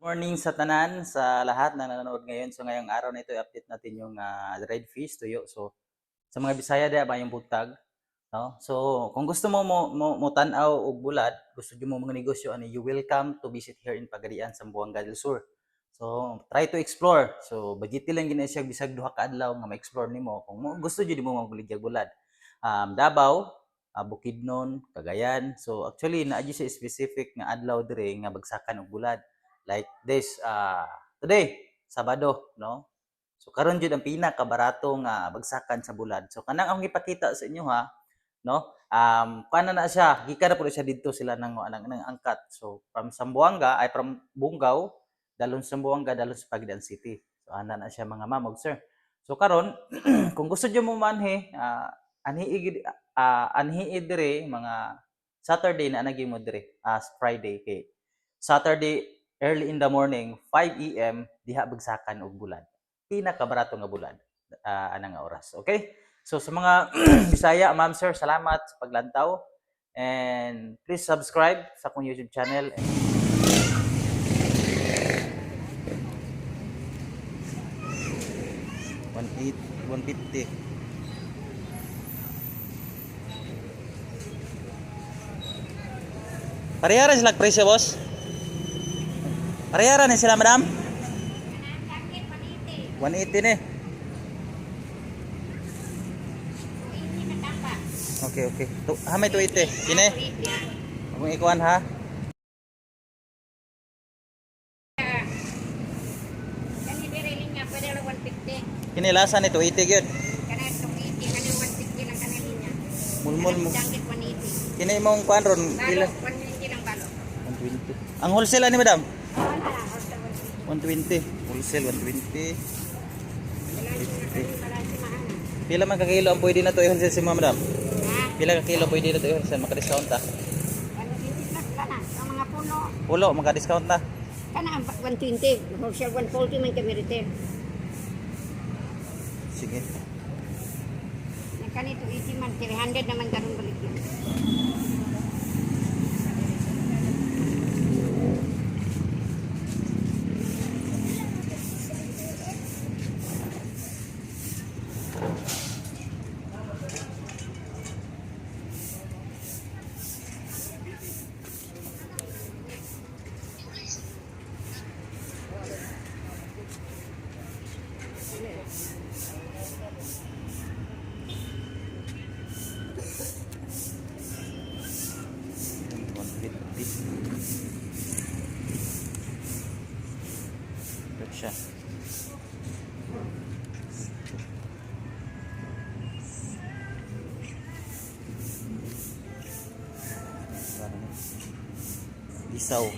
Morning sa tanan, sa lahat na nanonood ngayon. So ngayong araw na ito, i-update natin yung red fish tuyo. So sa mga Bisaya di ba yung butag, no? So kung gusto mo tan-aw og bulad, gusto mo mga negosyo ani, you welcome to visit here in Pagadian, Zamboanga del Sur. So try to explore. So budget lang gina siya bisag duha ka adlaw nga ma-explore nimo kung gusto jud mo magbuligyag bulad. Davao, Bukidnon, Cagayan. So actually naa siya specific nga adlaw dire nga bagsakan og bulad. Like this today, Sabado, no? So karon jud ang pinakabarato nga bagsakan sa bulad. So kanang akong ipakita sa inyo ha, no? Kuana na siya, gikan na pud siya didto sila nang angkat. So from Zamboanga ay from Bungaw, dalon sa Zamboanga, dalon sa Pagadian City. So ana na siya mga ma'am ug sir. So karon kung gusto niyo mo manhi, anhi dire mga Saturday na nagi mo dire as Friday kay Saturday early in the morning 5 AM diha bagsakan og bulad. Pinakabarato nga bulad ana nga oras. Okay? So sa mga Bisaya, ma'am sir, salamat sa paglantaw and please subscribe sa akong YouTube channel. 150. Parehara sila presyo, boss? Parehara na sila, madam? 180 ni. Okay, okay. Hamay 280. Kini? Akong ikuan ha. Kini lasa ni 280 gyud. Kana 280 kana 160 lang kana linya. Mulmul mo. Jangkit 180. Kini imong kuan ron pila? 120 lang balo. 120. Ang wholesale ani, madam? Wala, 120. Wholesale 120. Pila man ka kilo ang pwede na to i-wholesale si madam? Pila ka kilo pwede na to i-wholesale, maka-discount ta? 120 plus kana. Ang mga puno. Pulo, maka-discount ta? Kana 120. Wholesale 140 man kami retail. Sige. Kanito 80 man, 300 naman karon balik yan. Ito siya. Isaw.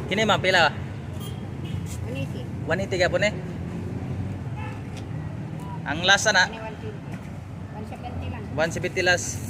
Kini ma'am pila? 180. 180 gyapon eh. Ang lasa na 120. 170 lang. 170 las.